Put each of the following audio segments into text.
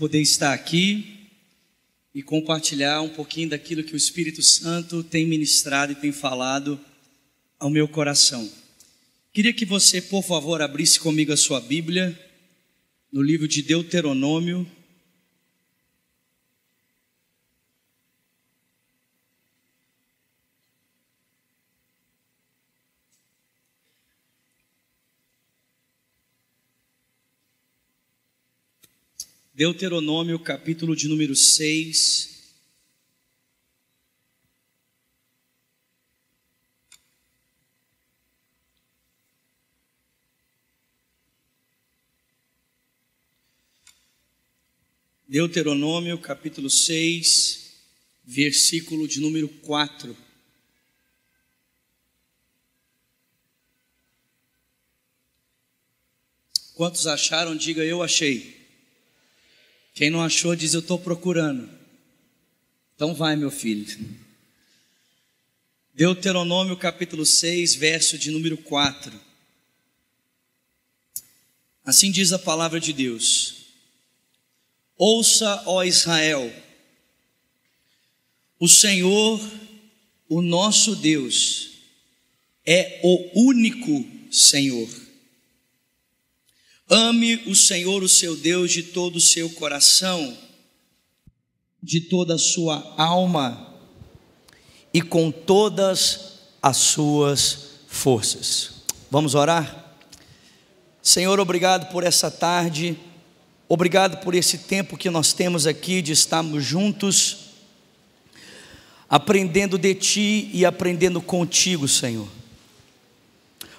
poder estar aqui e compartilhar um pouquinho daquilo que o Espírito Santo tem ministrado e tem falado ao meu coração. Queria que você, por favor, abrisse comigo a sua Bíblia no livro de Deuteronômio. Deuteronômio, capítulo de número 6. Deuteronômio, capítulo 6, versículo de número 4. Quantos acharam? Diga: eu achei. Quem não achou, diz: eu estou procurando. Então vai, meu filho. Deuteronômio capítulo 6, verso de número 4. Assim diz a palavra de Deus: ouça, ó Israel, o Senhor, o nosso Deus, é o único Senhor. Ame o Senhor, o seu Deus, de todo o seu coração, de toda a sua alma e com todas as suas forças. Vamos orar? Senhor, obrigado por essa tarde, obrigado por esse tempo que nós temos aqui de estarmos juntos, aprendendo de Ti e aprendendo contigo, Senhor.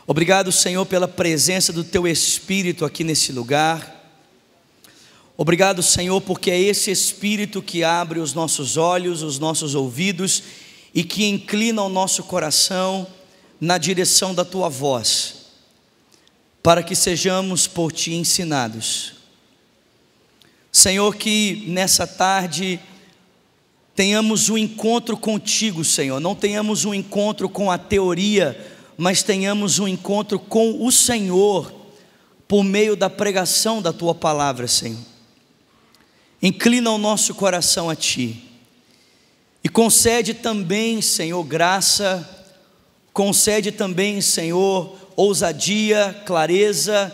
Obrigado, Senhor, pela presença do Teu Espírito aqui nesse lugar. Obrigado, Senhor, porque é esse Espírito que abre os nossos olhos, os nossos ouvidos e que inclina o nosso coração na direção da Tua voz, para que sejamos por Ti ensinados. Senhor, que nessa tarde tenhamos um encontro contigo, Senhor, não tenhamos um encontro com a teoria, mas tenhamos um encontro com o Senhor, por meio da pregação da Tua palavra, Senhor. Inclina o nosso coração a Ti, e concede também, Senhor, graça, concede também, Senhor, ousadia, clareza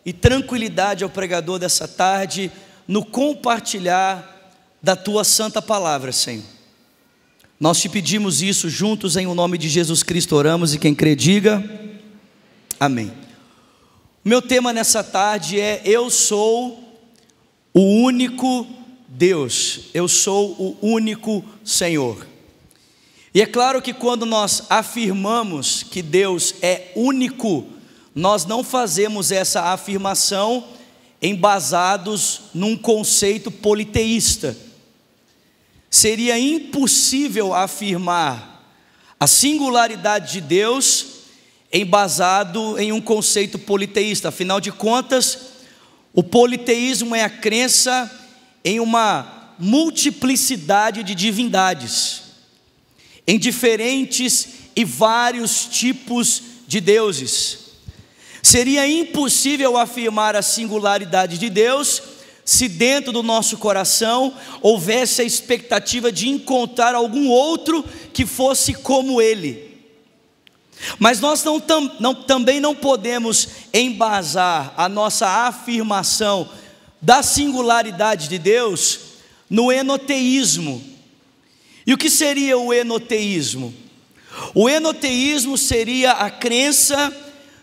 e tranquilidade ao pregador dessa tarde, no compartilhar da Tua santa palavra, Senhor. Nós Te pedimos isso juntos, em o nome de Jesus Cristo oramos, e quem crê diga amém. O meu tema nessa tarde é: eu sou o único Deus, eu sou o único Senhor. E é claro que quando nós afirmamos que Deus é único, nós não fazemos essa afirmação embasados num conceito politeísta. Seria impossível afirmar a singularidade de Deus embasado em um conceito politeísta. Afinal de contas, o politeísmo é a crença em uma multiplicidade de divindades, em diferentes e vários tipos de deuses. Seria impossível afirmar a singularidade de Deus se dentro do nosso coração houvesse a expectativa de encontrar algum outro que fosse como Ele. Mas nós também não podemos embasar a nossa afirmação da singularidade de Deus no enoteísmo. E o que seria o enoteísmo? O enoteísmo seria a crença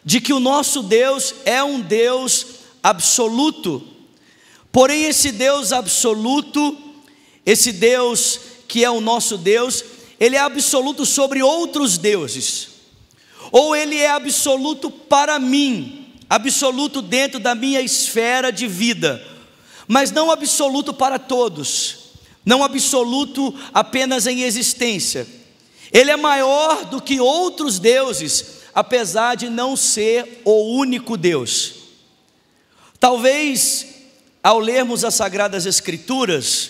de que o nosso Deus é um Deus absoluto. Porém, esse Deus absoluto, esse Deus que é o nosso Deus, Ele é absoluto sobre outros deuses, ou Ele é absoluto para mim, absoluto dentro da minha esfera de vida, mas não absoluto para todos, não absoluto apenas em existência. Ele é maior do que outros deuses, apesar de não ser o único Deus. Talvez, ao lermos as Sagradas Escrituras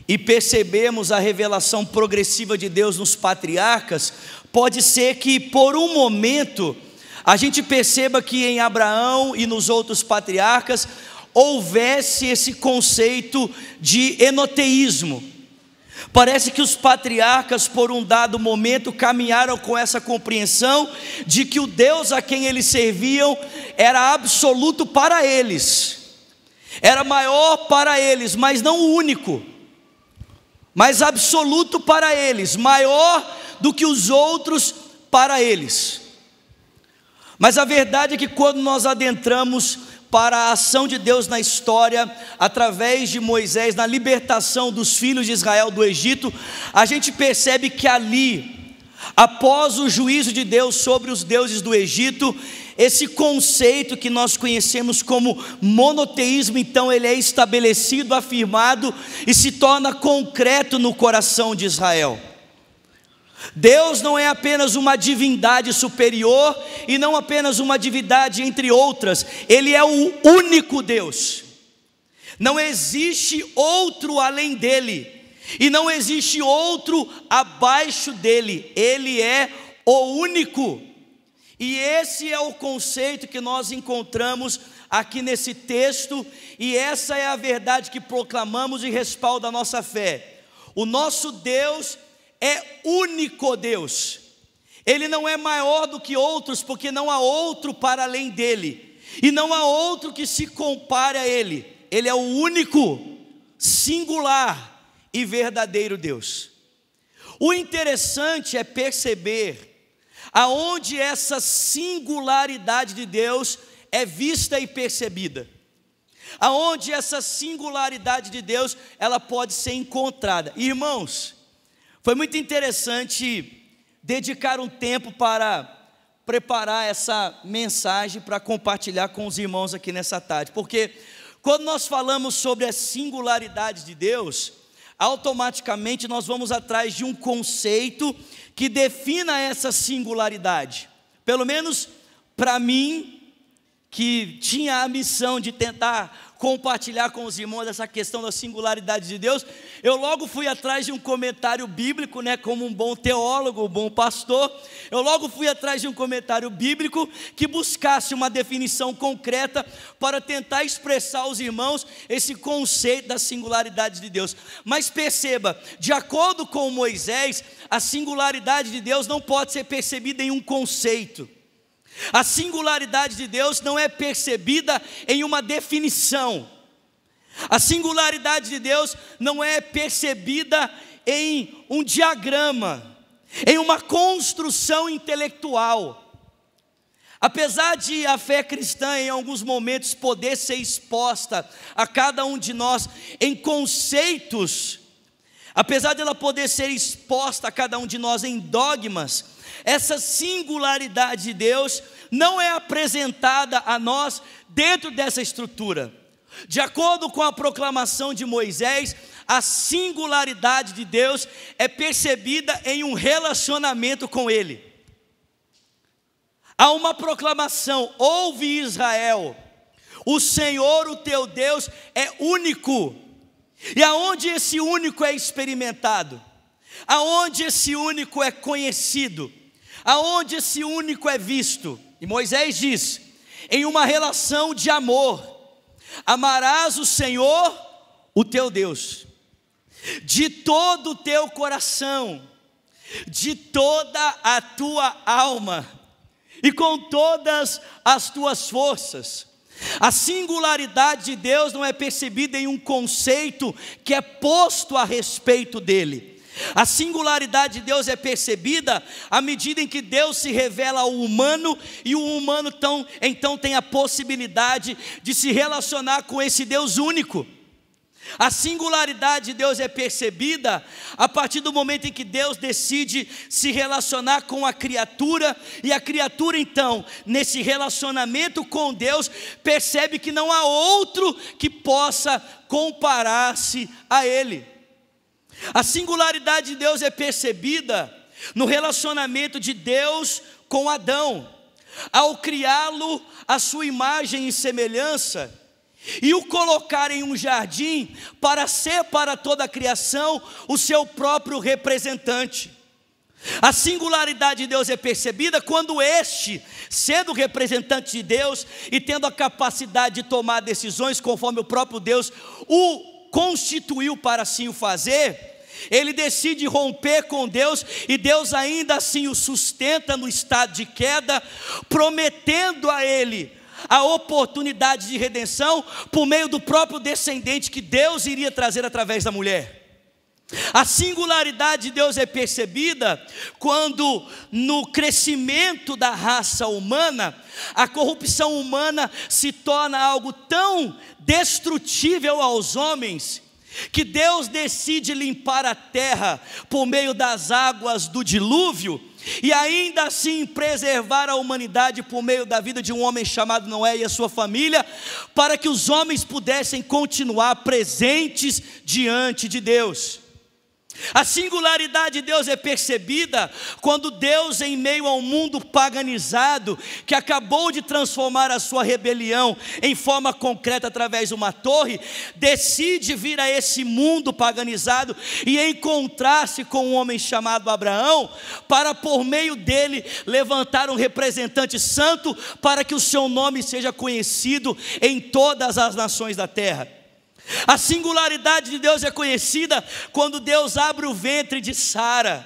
e percebemos a revelação progressiva de Deus nos patriarcas, pode ser que por um momento a gente perceba que em Abraão e nos outros patriarcas houvesse esse conceito de enoteísmo. Parece que os patriarcas, por um dado momento, caminharam com essa compreensão de que o Deus a quem eles serviam era absoluto para eles, era maior para eles, mas não o único, mas absoluto para eles, maior do que os outros para eles. Mas a verdade é que quando nós adentramos para a ação de Deus na história, através de Moisés, na libertação dos filhos de Israel do Egito, a gente percebe que ali, após o juízo de Deus sobre os deuses do Egito, esse conceito que nós conhecemos como monoteísmo, então ele é estabelecido, afirmado e se torna concreto no coração de Israel. Deus não é apenas uma divindade superior e não apenas uma divindade entre outras, Ele é o único Deus. Não existe outro além dEle e não existe outro abaixo dEle. Ele é o único. E esse é o conceito que nós encontramos aqui nesse texto, e essa é a verdade que proclamamos e respalda a nossa fé. O nosso Deus é único Deus, Ele não é maior do que outros, porque não há outro para além dEle, e não há outro que se compare a Ele. Ele é o único, singular e verdadeiro Deus. O interessante é perceber aonde essa singularidade de Deus é vista e percebida, aonde essa singularidade de Deus ela pode ser encontrada. Irmãos, foi muito interessante dedicar um tempo para preparar essa mensagem para compartilhar com os irmãos aqui nessa tarde, porque quando nós falamos sobre a singularidade de Deus, automaticamente nós vamos atrás de um conceito que defina essa singularidade. Pelo menos para mim, que tinha a missão de tentar compartilhar com os irmãos essa questão da singularidade de Deus, eu logo fui atrás de um comentário bíblico, como um bom teólogo, um bom pastor, eu logo fui atrás de um comentário bíblico que buscasse uma definição concreta para tentar expressar aos irmãos esse conceito da singularidade de Deus. Mas perceba, de acordo com Moisés, a singularidade de Deus não pode ser percebida em um conceito. A singularidade de Deus não é percebida em uma definição. A singularidade de Deus não é percebida em um diagrama, em uma construção intelectual. Apesar de a fé cristã em alguns momentos poder ser exposta a cada um de nós em conceitos, apesar de ela poder ser exposta a cada um de nós em dogmas, essa singularidade de Deus não é apresentada a nós dentro dessa estrutura. De acordo com a proclamação de Moisés, a singularidade de Deus é percebida em um relacionamento com Ele. Há uma proclamação: ouve Israel, o Senhor, o teu Deus, é único. E aonde esse único é experimentado? Aonde esse único é conhecido? Aonde esse único é visto? E Moisés diz: em uma relação de amor, amarás o Senhor, o teu Deus, de todo o teu coração, de toda a tua alma e com todas as tuas forças. A singularidade de Deus não é percebida em um conceito que é posto a respeito dele. A singularidade de Deus é percebida à medida em que Deus se revela ao humano, e o humano então tem a possibilidade de se relacionar com esse Deus único. A singularidade de Deus é percebida a partir do momento em que Deus decide se relacionar com a criatura, e a criatura então, nesse relacionamento com Deus, percebe que não há outro que possa comparar-se a Ele. A singularidade de Deus é percebida no relacionamento de Deus com Adão, ao criá-lo à sua imagem e semelhança, e o colocar em um jardim para ser para toda a criação o seu próprio representante. A singularidade de Deus é percebida quando este, sendo representante de Deus e tendo a capacidade de tomar decisões conforme o próprio Deus o constituiu para assim o fazer, ele decide romper com Deus e Deus ainda assim o sustenta no estado de queda, prometendo a ele a oportunidade de redenção por meio do próprio descendente que Deus iria trazer através da mulher. A singularidade de Deus é percebida quando no crescimento da raça humana, a corrupção humana se torna algo tão destrutível aos homens, que Deus decide limpar a terra por meio das águas do dilúvio, e ainda assim preservar a humanidade por meio da vida de um homem chamado Noé e a sua família, para que os homens pudessem continuar presentes diante de Deus. A singularidade de Deus é percebida quando Deus, em meio ao mundo paganizado, que acabou de transformar a sua rebelião em forma concreta através de uma torre, decide vir a esse mundo paganizado e encontrar-se com um homem chamado Abraão, para por meio dele levantar um representante santo, para que o seu nome seja conhecido em todas as nações da terra. A singularidade de Deus é conhecida quando Deus abre o ventre de Sara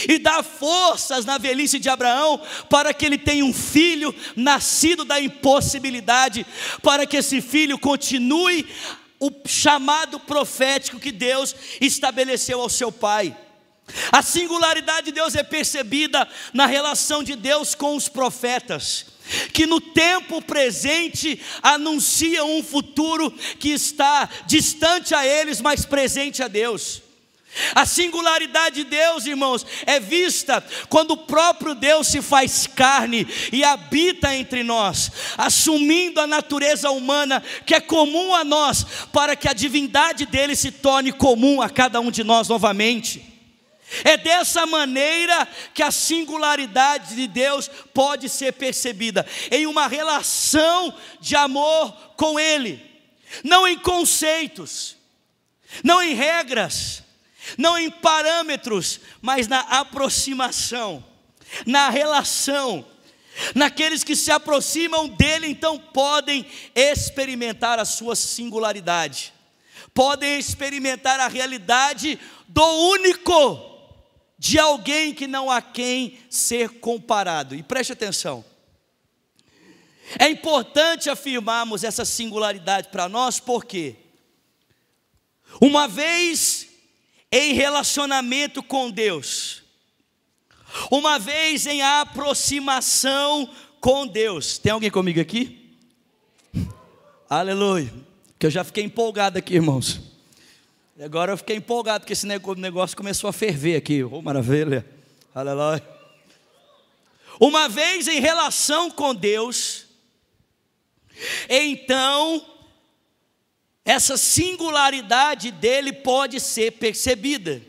e dá forças na velhice de Abraão para que ele tenha um filho nascido da impossibilidade, para que esse filho continue o chamado profético que Deus estabeleceu ao seu pai. A singularidade de Deus é percebida na relação de Deus com os profetas, que no tempo presente anunciam um futuro que está distante a eles, mas presente a Deus. A singularidade de Deus, irmãos, é vista quando o próprio Deus se faz carne e habita entre nós, assumindo a natureza humana que é comum a nós, para que a divindade dele se torne comum a cada um de nós novamente. É dessa maneira que a singularidade de Deus pode ser percebida, em uma relação de amor com Ele, não em conceitos, não em regras, não em parâmetros, mas na aproximação, na relação. Naqueles que se aproximam dele, então podem experimentar a sua singularidade, podem experimentar a realidade do único, de alguém que não há quem ser comparado. E preste atenção, é importante afirmarmos essa singularidade para nós, porque uma vez em relacionamento com Deus, uma vez em aproximação com Deus, tem alguém comigo aqui? Aleluia, que eu já fiquei empolgado aqui, irmãos. E agora eu fiquei empolgado, porque esse negócio começou a ferver aqui. Oh, maravilha, aleluia. Uma vez em relação com Deus, então essa singularidade dele pode ser percebida.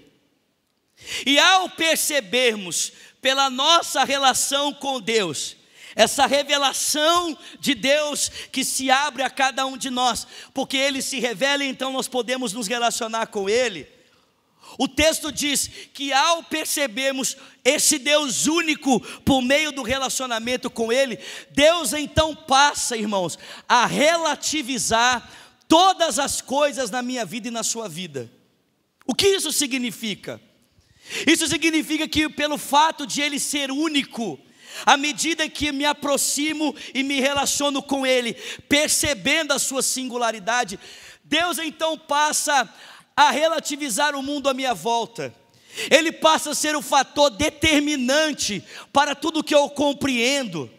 E ao percebermos pela nossa relação com Deus, essa revelação de Deus que se abre a cada um de nós, porque Ele se revela, então nós podemos nos relacionar com Ele. O texto diz que ao percebermos esse Deus único por meio do relacionamento com Ele, Deus então passa, irmãos, a relativizar todas as coisas na minha vida e na sua vida. O que isso significa? Isso significa que pelo fato de Ele ser único, à medida que me aproximo e me relaciono com Ele, percebendo a sua singularidade, Deus então passa a relativizar o mundo à minha volta. Ele passa a ser o fator determinante para tudo que eu compreendo.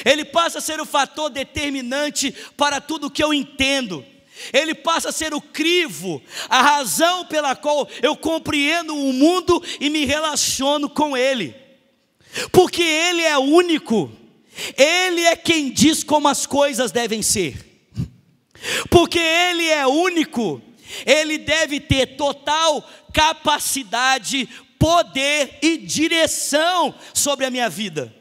Ele passa a ser o fator determinante para tudo que eu entendo. Ele passa a ser o crivo, a razão pela qual eu compreendo o mundo e me relaciono com Ele. Porque Ele é único, Ele é quem diz como as coisas devem ser. Porque Ele é único, Ele deve ter total capacidade, poder e direção sobre a minha vida.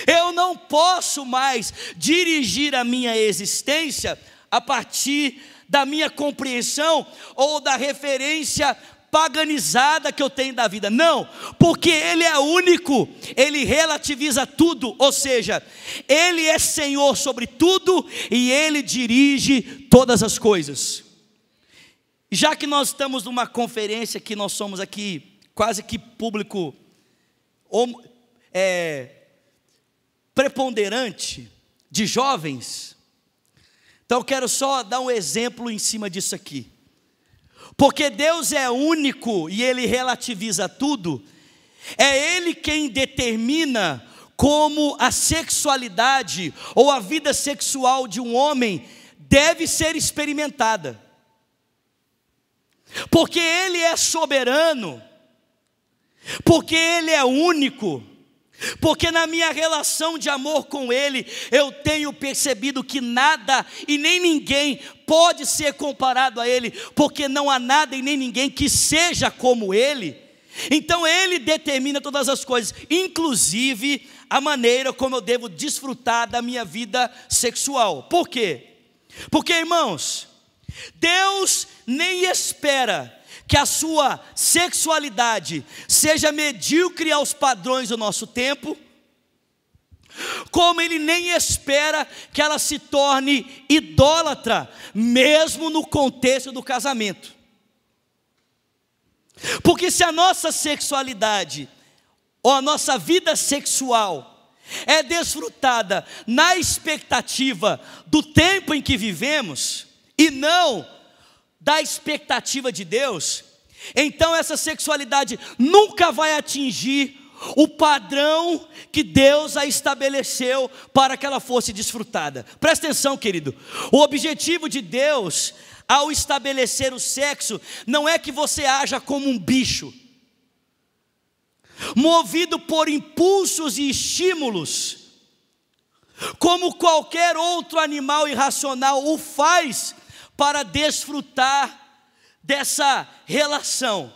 Eu não posso mais dirigir a minha existência a partir da minha compreensão ou da referência paganizada que eu tenho da vida. Não, porque Ele é único, Ele relativiza tudo, ou seja, Ele é Senhor sobre tudo e Ele dirige todas as coisas. Já que nós estamos numa conferência que nós somos aqui quase que público preponderante de jovens, então eu quero só dar um exemplo em cima disso aqui. Porque Deus é único e Ele relativiza tudo, é Ele quem determina como a sexualidade ou a vida sexual de um homem deve ser experimentada. Porque Ele é soberano, porque Ele é único, porque na minha relação de amor com Ele, eu tenho percebido que nada e nem ninguém pode ser comparado a Ele, porque não há nada e nem ninguém que seja como Ele. Então Ele determina todas as coisas, inclusive a maneira como eu devo desfrutar da minha vida sexual. Por quê? Porque, irmãos, Deus nem espera que a sua sexualidade seja medíocre aos padrões do nosso tempo, como Ele nem espera que ela se torne idólatra, mesmo no contexto do casamento. Porque se a nossa sexualidade, ou a nossa vida sexual, é desfrutada na expectativa do tempo em que vivemos, e não da expectativa de Deus, então essa sexualidade nunca vai atingir o padrão que Deus a estabeleceu para que ela fosse desfrutada. Presta atenção, querido, o objetivo de Deus ao estabelecer o sexo não é que você haja como um bicho, movido por impulsos e estímulos, como qualquer outro animal irracional o faz para desfrutar dessa relação.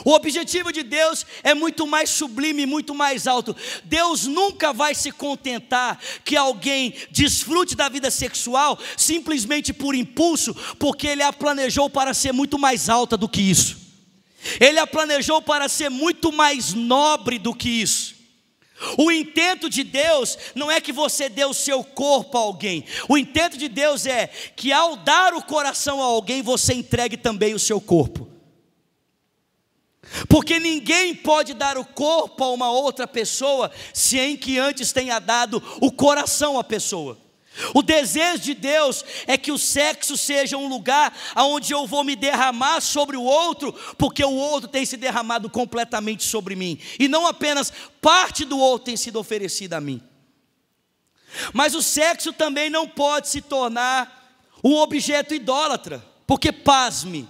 O objetivo de Deus é muito mais sublime, muito mais alto. Deus nunca vai se contentar que alguém desfrute da vida sexual simplesmente por impulso, porque Ele a planejou para ser muito mais alta do que isso. Ele a planejou para ser muito mais nobre do que isso. O intento de Deus não é que você dê o seu corpo a alguém. O intento de Deus é que ao dar o coração a alguém, você entregue também o seu corpo. Porque ninguém pode dar o corpo a uma outra pessoa sem que antes tenha dado o coração à pessoa. O desejo de Deus é que o sexo seja um lugar onde eu vou me derramar sobre o outro, porque o outro tem se derramado completamente sobre mim, e não apenas parte do outro tem sido oferecida a mim. Mas o sexo também não pode se tornar um objeto idólatra, porque pasme,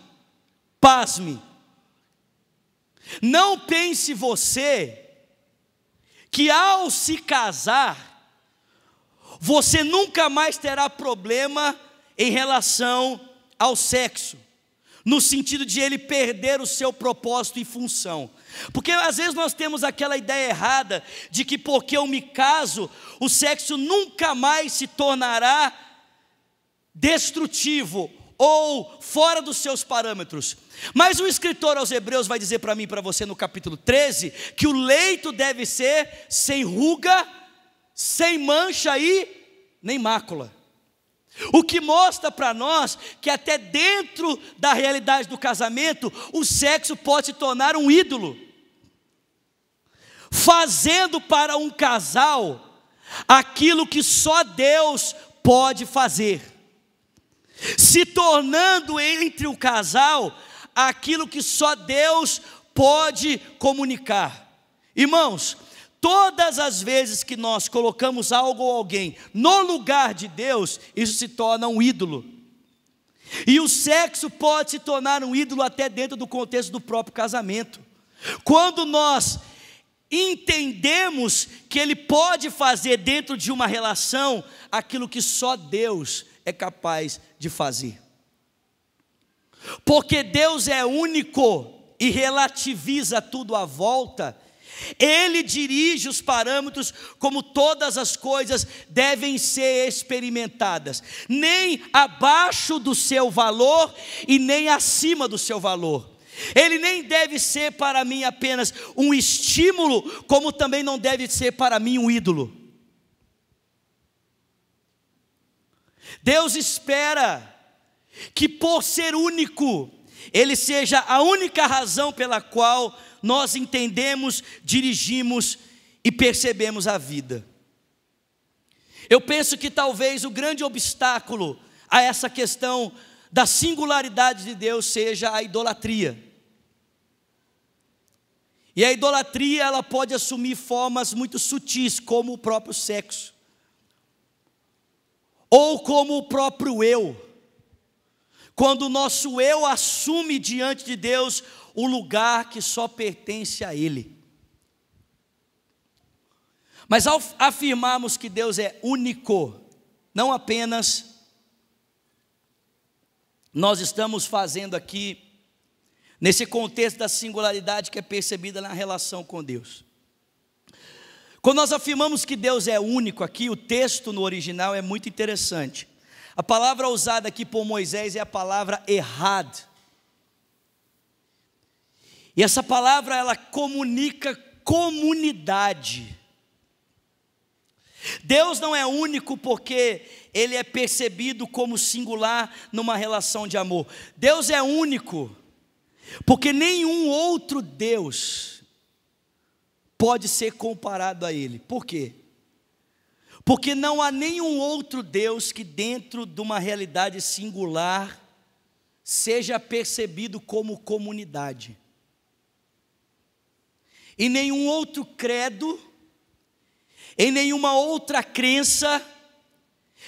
não pense você que ao se casar, você nunca mais terá problema em relação ao sexo, no sentido de ele perder o seu propósito e função. Porque às vezes nós temos aquela ideia errada de que porque eu me caso, o sexo nunca mais se tornará destrutivo ou fora dos seus parâmetros. Mas o escritor aos Hebreus vai dizer para mim e para você no capítulo 13, que o leito deve ser sem ruga, sem mancha e nem mácula. O que mostra para nós que até dentro da realidade do casamento, o sexo pode se tornar um ídolo, fazendo para um casal aquilo que só Deus pode fazer, se tornando entre o casal aquilo que só Deus pode comunicar. Irmãos, todas as vezes que nós colocamos algo ou alguém no lugar de Deus, isso se torna um ídolo. E o sexo pode se tornar um ídolo até dentro do contexto do próprio casamento. Quando nós entendemos que Ele pode fazer dentro de uma relação aquilo que só Deus é capaz de fazer. Porque Deus é único e relativiza tudo à volta, Ele dirige os parâmetros como todas as coisas devem ser experimentadas, nem abaixo do seu valor e nem acima do seu valor. Ele nem deve ser para mim apenas um estímulo, como também não deve ser para mim um ídolo. Deus espera que, por ser único, Ele seja a única razão pela qual nós entendemos, dirigimos e percebemos a vida. Eu penso que talvez o grande obstáculo a essa questão da singularidade de Deus seja a idolatria. E a idolatria, ela pode assumir formas muito sutis, como o próprio sexo, ou como o próprio eu. Quando o nosso eu assume diante de Deus o lugar que só pertence a Ele. Mas ao afirmarmos que Deus é único, não apenas nós estamos fazendo aqui, nesse contexto da singularidade que é percebida na relação com Deus. Quando nós afirmamos que Deus é único aqui, o texto no original é muito interessante. A palavra usada aqui por Moisés é a palavra errad. E essa palavra, ela comunica comunidade. Deus não é único porque Ele é percebido como singular numa relação de amor. Deus é único porque nenhum outro Deus pode ser comparado a Ele. Por quê? Porque não há nenhum outro Deus que dentro de uma realidade singular seja percebido como comunidade. Em nenhum outro credo, em nenhuma outra crença,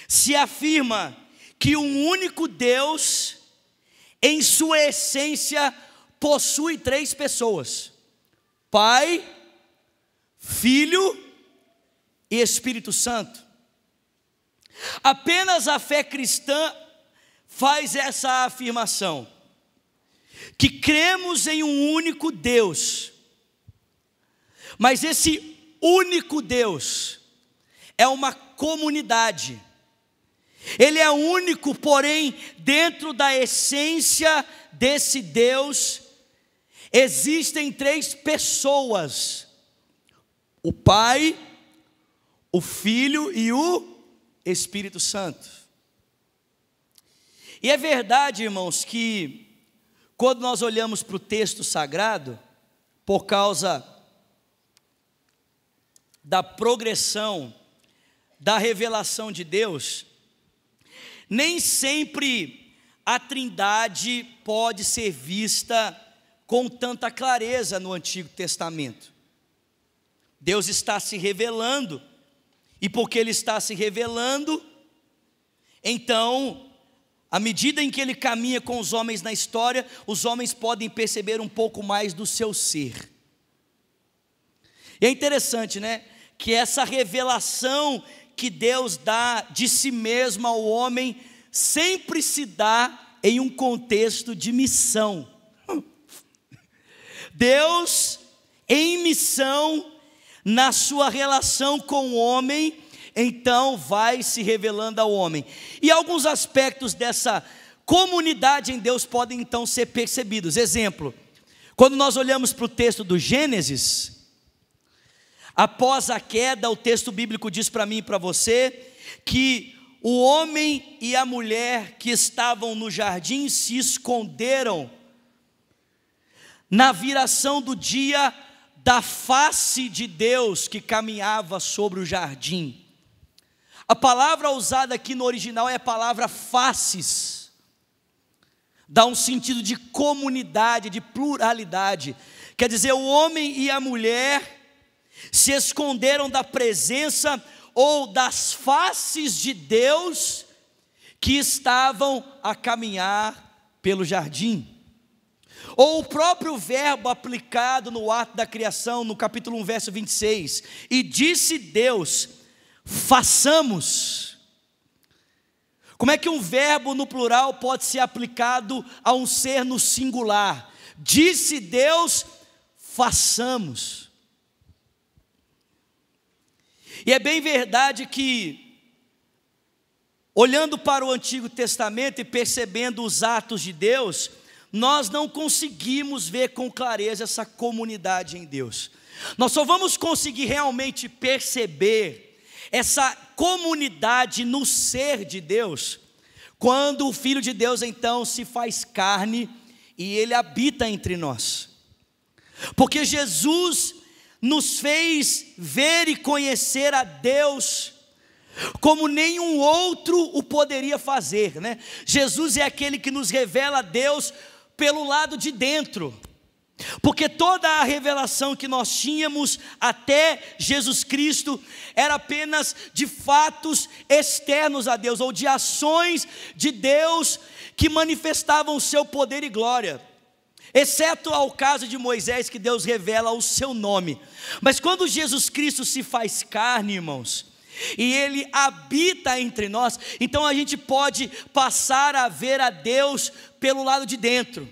se afirma que um único Deus, em sua essência, possui três pessoas: Pai, Filho e Espírito Santo. Apenas a fé cristã faz essa afirmação, que cremos em um único Deus, mas esse único Deus é uma comunidade. Ele é único, porém, dentro da essência desse Deus, existem três pessoas: o Pai, o Filho e o Espírito Santo. E é verdade, irmãos, que quando nós olhamos para o texto sagrado, por causa da progressão da revelação de Deus, nem sempre a Trindade pode ser vista com tanta clareza no Antigo Testamento. Deus está se revelando, e porque Ele está se revelando, então, à medida em que Ele caminha com os homens na história, os homens podem perceber um pouco mais do seu ser. E é interessante, né? Que essa revelação que Deus dá de si mesmo ao homem sempre se dá em um contexto de missão. Deus em missão na sua relação com o homem, então vai se revelando ao homem. E alguns aspectos dessa comunidade em Deus podem então ser percebidos. Exemplo, quando nós olhamos para o texto do Gênesis, após a queda, o texto bíblico diz para mim e para você que o homem e a mulher que estavam no jardim se esconderam na viração do dia da face de Deus que caminhava sobre o jardim. A palavra usada aqui no original é a palavra faces. Dá um sentido de comunidade, de pluralidade. Quer dizer, o homem e a mulher se esconderam da presença ou das faces de Deus que estavam a caminhar pelo jardim. Ou o próprio verbo aplicado no ato da criação, no capítulo 1, verso 26. E disse Deus, façamos. Como é que um verbo no plural pode ser aplicado a um ser no singular? Disse Deus, façamos. E é bem verdade que, olhando para o Antigo Testamento e percebendo os atos de Deus, nós não conseguimos ver com clareza essa comunidade em Deus. Nós só vamos conseguir realmente perceber essa comunidade no ser de Deus quando o Filho de Deus então se faz carne e Ele habita entre nós. Porque Jesus nos fez ver e conhecer a Deus como nenhum outro o poderia fazer, né? Jesus é aquele que nos revela a Deus pelo lado de dentro, porque toda a revelação que nós tínhamos até Jesus Cristo era apenas de fatos externos a Deus, ou de ações de Deus que manifestavam o seu poder e glória, exceto ao caso de Moisés, que Deus revela o seu nome. Mas quando Jesus Cristo se faz carne, irmãos, e Ele habita entre nós, então a gente pode passar a ver a Deus pelo lado de dentro.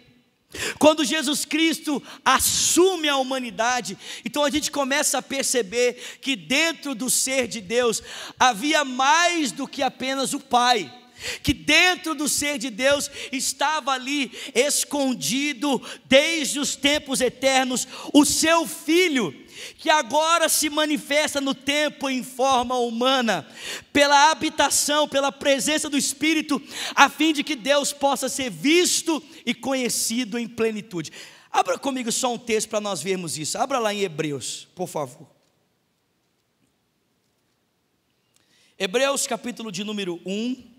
Quando Jesus Cristo assume a humanidade, então a gente começa a perceber que dentro do ser de Deus havia mais do que apenas o Pai, que dentro do ser de Deus estava ali escondido desde os tempos eternos o seu Filho, que agora se manifesta no tempo em forma humana, pela habitação, pela presença do Espírito, a fim de que Deus possa ser visto e conhecido em plenitude. Abra comigo só um texto para nós vermos isso. Abra lá em Hebreus, por favor. Hebreus capítulo de número 1.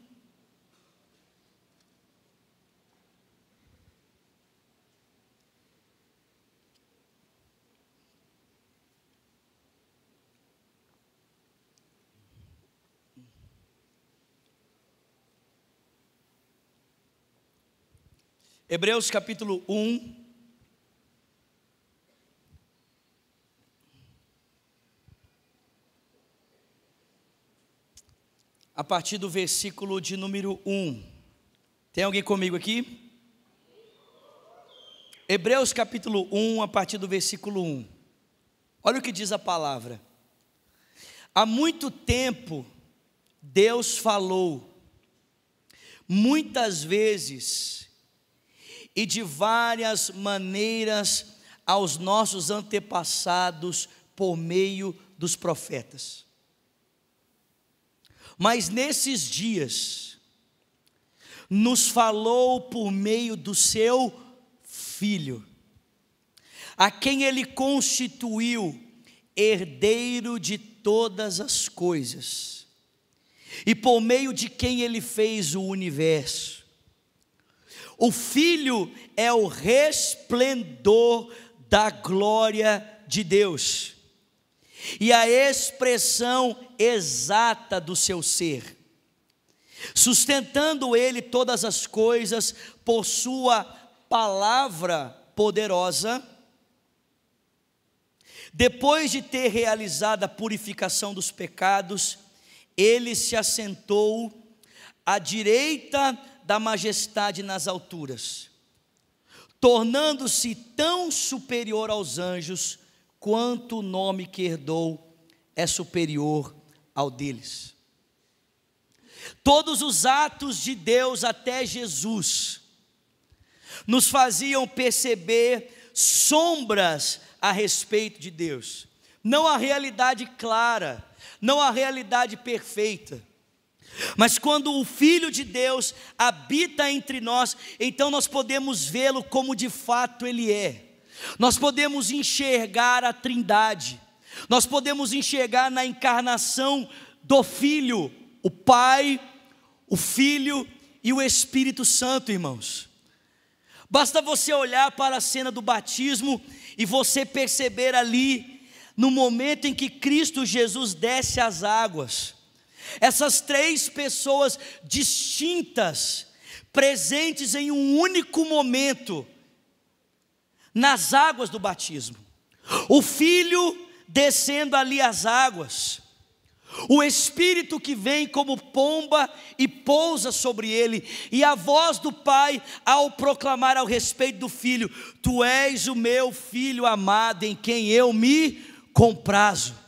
Hebreus capítulo 1, a partir do versículo de número 1. Tem alguém comigo aqui? Hebreus capítulo 1, a partir do versículo 1. Olha o que diz a palavra. Há muito tempo Deus falou, muitas vezes e de várias maneiras aos nossos antepassados por meio dos profetas. Mas nesses dias nos falou por meio do seu Filho, a quem Ele constituiu herdeiro de todas as coisas, e por meio de quem Ele fez o universo. O Filho é o resplendor da glória de Deus e a expressão exata do seu ser, sustentando Ele todas as coisas por sua palavra poderosa. Depois de ter realizado a purificação dos pecados, Ele se assentou à direita da majestade nas alturas, tornando-se tão superior aos anjos, quanto o nome que herdou é superior ao deles. Todos os atos de Deus até Jesus nos faziam perceber sombras a respeito de Deus, não a realidade clara, não a realidade perfeita. Mas quando o Filho de Deus habita entre nós, então nós podemos vê-lo como de fato Ele é. Nós podemos enxergar a Trindade, nós podemos enxergar na encarnação do Filho, o Pai, o Filho e o Espírito Santo, irmãos. Basta você olhar para a cena do batismo e você perceber ali, no momento em que Cristo Jesus desce às águas, essas três pessoas distintas, presentes em um único momento, nas águas do batismo. O Filho descendo ali as águas, o Espírito que vem como pomba e pousa sobre ele, e a voz do Pai ao proclamar ao respeito do Filho: Tu és o meu Filho amado, em quem eu me comprazo.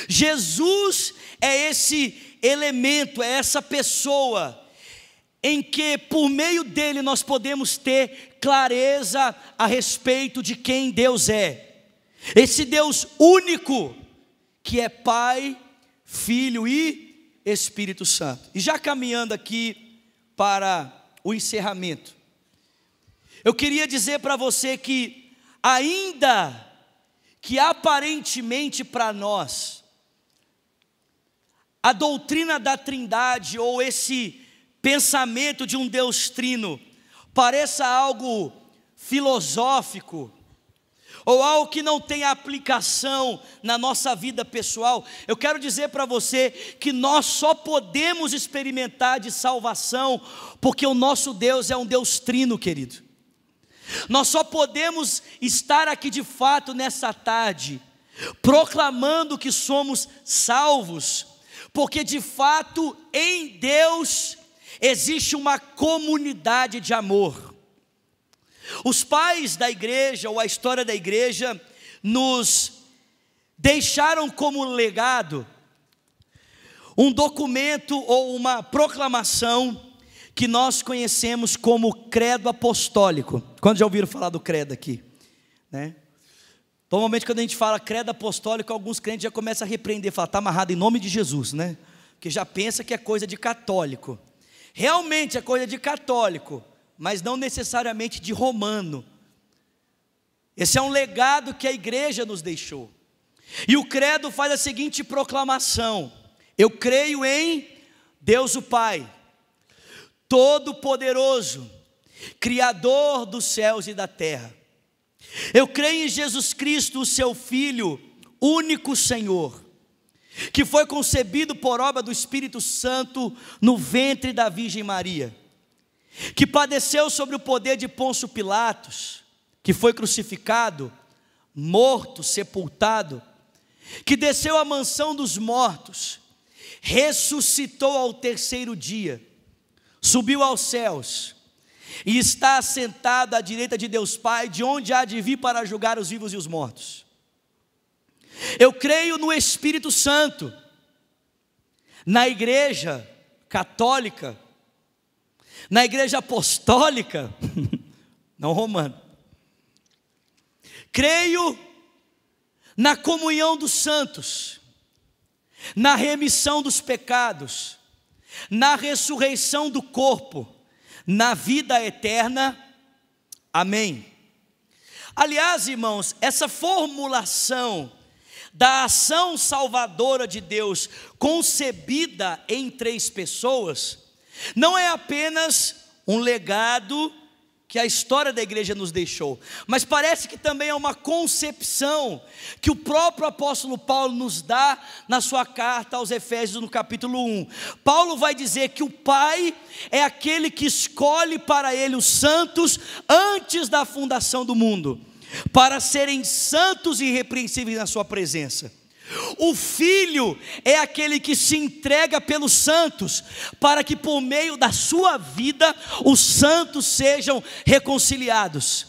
Jesus é esse elemento, é essa pessoa em que por meio dele nós podemos ter clareza a respeito de quem Deus é. Esse Deus único, que é Pai, Filho e Espírito Santo. E já caminhando aqui para o encerramento, eu queria dizer para você que, ainda que aparentemente para nós, a doutrina da Trindade, ou esse pensamento de um Deus trino, pareça algo filosófico, ou algo que não tem aplicação na nossa vida pessoal, eu quero dizer para você que nós só podemos experimentar de salvação porque o nosso Deus é um Deus trino, querido. Nós só podemos estar aqui de fato nessa tarde, proclamando que somos salvos, porque de fato em Deus existe uma comunidade de amor. Os pais da igreja, ou a história da igreja, nos deixaram como legado um documento ou uma proclamação que nós conhecemos como credo apostólico. Quando já ouviram falar do credo aqui, né? Normalmente quando a gente fala credo apostólico, alguns crentes já começam a repreender, falar, está amarrado em nome de Jesus, né? Porque já pensa que é coisa de católico. Realmente é coisa de católico, mas não necessariamente de romano. Esse é um legado que a igreja nos deixou. E o credo faz a seguinte proclamação: eu creio em Deus o Pai, Todo-Poderoso, Criador dos céus e da terra. Eu creio em Jesus Cristo, o seu Filho, único Senhor, que foi concebido por obra do Espírito Santo no ventre da Virgem Maria, que padeceu sob o poder de Pôncio Pilatos, que foi crucificado, morto, sepultado, que desceu à mansão dos mortos, ressuscitou ao terceiro dia, subiu aos céus e está assentado à direita de Deus Pai, de onde há de vir para julgar os vivos e os mortos. Eu creio no Espírito Santo, na igreja católica, na igreja apostólica, não romana. Creio na comunhão dos santos, na remissão dos pecados, na ressurreição do corpo, na vida eterna. Amém. Aliás, irmãos, essa formulação da ação salvadora de Deus, concebida em 3 pessoas, não é apenas um legado que a história da igreja nos deixou, mas parece que também é uma concepção que o próprio apóstolo Paulo nos dá na sua carta aos Efésios, no capítulo 1. Paulo vai dizer que o Pai é aquele que escolhe para ele os santos antes da fundação do mundo, para serem santos e irrepreensíveis na sua presença. O Filho é aquele que se entrega pelos santos, para que por meio da sua vida os santos sejam reconciliados.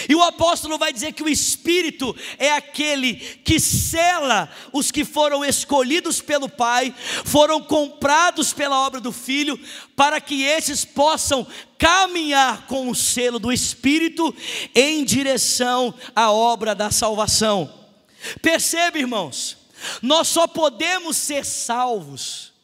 E o apóstolo vai dizer que o Espírito é aquele que sela os que foram escolhidos pelo Pai, foram comprados pela obra do Filho, para que esses possam caminhar com o selo do Espírito em direção à obra da salvação. Percebe, irmãos, nós só podemos ser salvos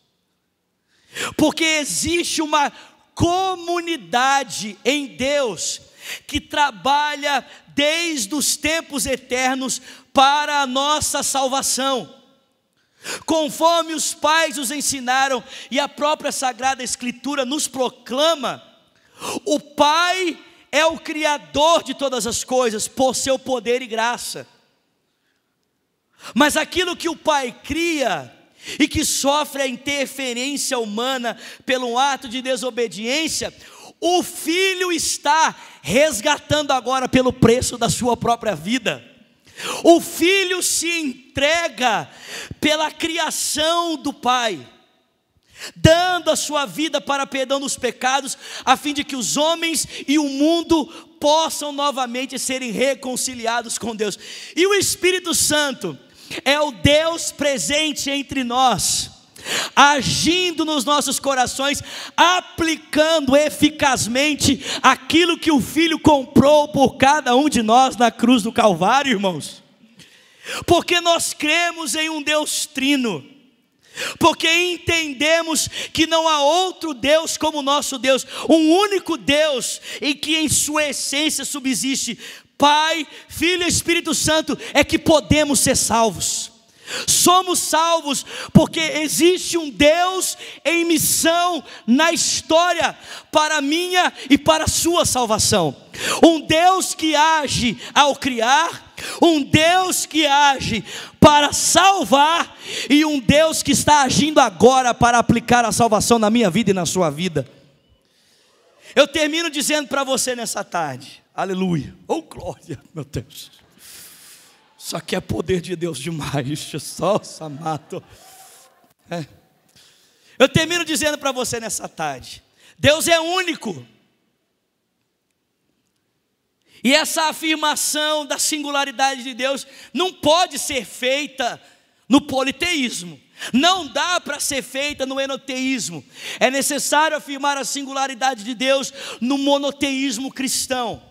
porque existe uma comunidade em Deus que trabalha desde os tempos eternos para a nossa salvação. Conforme os pais nos ensinaram e a própria Sagrada Escritura nos proclama, o Pai é o Criador de todas as coisas por seu poder e graça. Mas aquilo que o Pai cria e que sofre a interferência humana pelo ato de desobediência, o Filho está resgatando agora pelo preço da sua própria vida. O Filho se entrega pela criação do Pai, dando a sua vida para perdão dos pecados, a fim de que os homens e o mundo possam novamente serem reconciliados com Deus. E o Espírito Santo é o Deus presente entre nós, agindo nos nossos corações, aplicando eficazmente aquilo que o Filho comprou por cada um de nós na cruz do Calvário, irmãos. Porque nós cremos em um Deus trino, porque entendemos que não há outro Deus como o nosso Deus, um único Deus em que em sua essência subsiste Pai, Filho e Espírito Santo, é que podemos ser salvos. Somos salvos porque existe um Deus em missão na história para a minha e para a sua salvação. Um Deus que age ao criar, um Deus que age para salvar e um Deus que está agindo agora para aplicar a salvação na minha vida e na sua vida. Eu termino dizendo para você nessa tarde, aleluia, oh glória, meu Deus. Isso aqui é poder de Deus demais. Só mato. Eu termino dizendo para você nessa tarde: Deus é único. E essa afirmação da singularidade de Deus não pode ser feita no politeísmo. Não dá para ser feita no enoteísmo. É necessário afirmar a singularidade de Deus no monoteísmo cristão.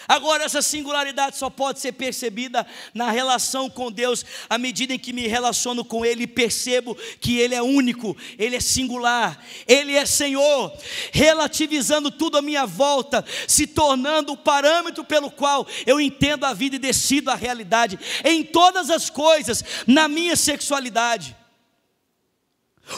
Agora, essa singularidade só pode ser percebida na relação com Deus, à medida em que me relaciono com Ele e percebo que Ele é único, Ele é singular, Ele é Senhor, relativizando tudo à minha volta, se tornando o parâmetro pelo qual eu entendo a vida e decido a realidade, em todas as coisas, na minha sexualidade,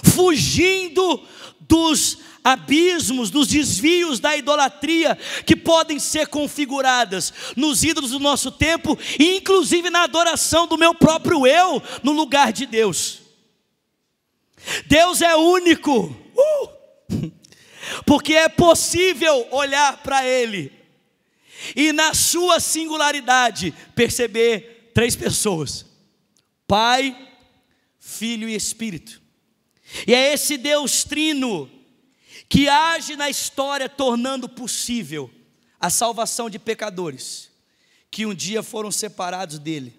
fugindo dos abismos, dos desvios da idolatria que podem ser configuradas nos ídolos do nosso tempo e inclusive na adoração do meu próprio eu no lugar de Deus. Deus é único, porque é possível olhar para Ele e na sua singularidade perceber três pessoas: Pai, Filho e Espírito. E é esse Deus trino que age na história, tornando possível a salvação de pecadores que um dia foram separados dele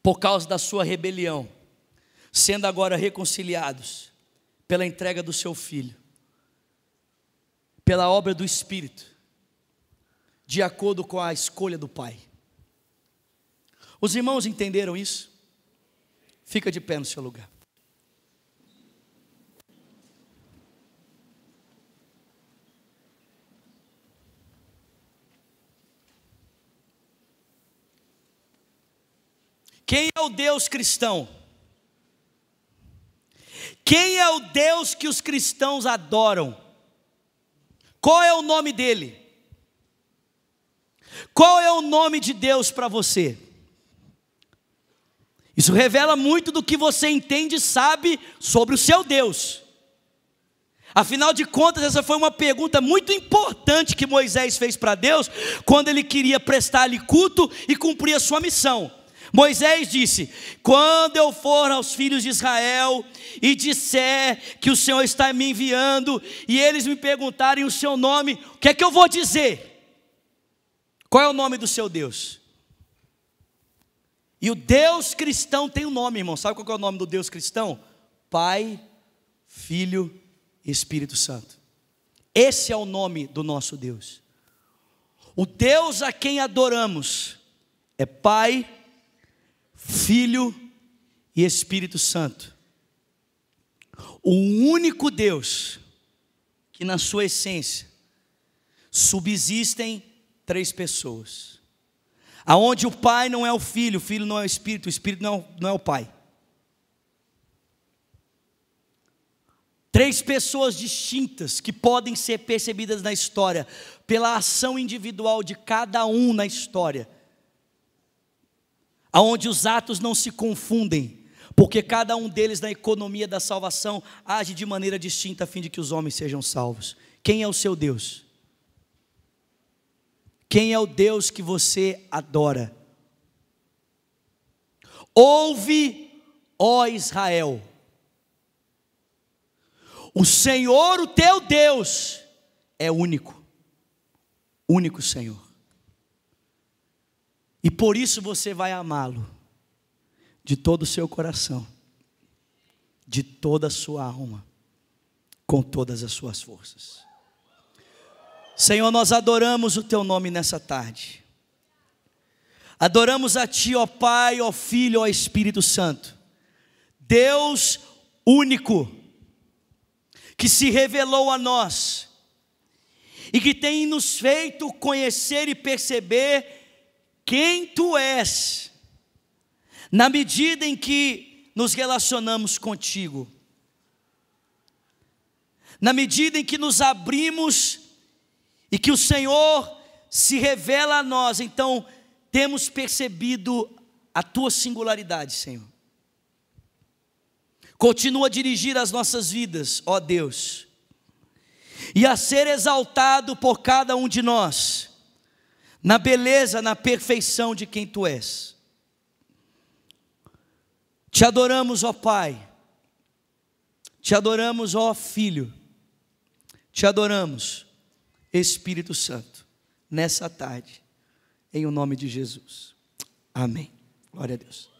por causa da sua rebelião, sendo agora reconciliados pela entrega do seu Filho, pela obra do Espírito, de acordo com a escolha do Pai. Os irmãos entenderam isso? Fica de pé no seu lugar. Quem é o Deus cristão? Quem é o Deus que os cristãos adoram? Qual é o nome dele? Qual é o nome de Deus para você? Isso revela muito do que você entende e sabe sobre o seu Deus. Afinal de contas, essa foi uma pergunta muito importante que Moisés fez para Deus, quando ele queria prestar-lhe culto e cumprir a sua missão. Moisés disse: quando eu for aos filhos de Israel e disser que o Senhor está me enviando, e eles me perguntarem o seu nome, o que é que eu vou dizer? Qual é o nome do seu Deus? E o Deus cristão tem um nome, irmão. Sabe qual é o nome do Deus cristão? Pai, Filho e Espírito Santo. Esse é o nome do nosso Deus. O Deus a quem adoramos é Pai, Filho e Espírito Santo. O único Deus que na sua essência subsistem três pessoas, aonde o Pai não é o Filho não é o Espírito não é o Pai. Três pessoas distintas que podem ser percebidas na história pela ação individual de cada um na história, aonde os atos não se confundem, porque cada um deles na economia da salvação age de maneira distinta a fim de que os homens sejam salvos. Quem é o seu Deus? Quem é o Deus que você adora? Ouve, ó Israel, o Senhor, o teu Deus, é único, único Senhor. E por isso você vai amá-lo de todo o seu coração, de toda a sua alma, com todas as suas forças. Senhor, nós adoramos o Teu nome nessa tarde. Adoramos a Ti, ó Pai, ó Filho, ó Espírito Santo. Deus único, que se revelou a nós, e que tem nos feito conhecer e perceber quem Tu és, na medida em que nos relacionamos contigo, na medida em que nos abrimos e que o Senhor se revela a nós, então temos percebido a Tua singularidade, Senhor. Continua a dirigir as nossas vidas, ó Deus, e a ser exaltado por cada um de nós, na beleza, na perfeição de quem Tu és. Te adoramos, ó Pai, te adoramos, ó Filho, te adoramos, Espírito Santo, nessa tarde, em o nome de Jesus. Amém. Glória a Deus.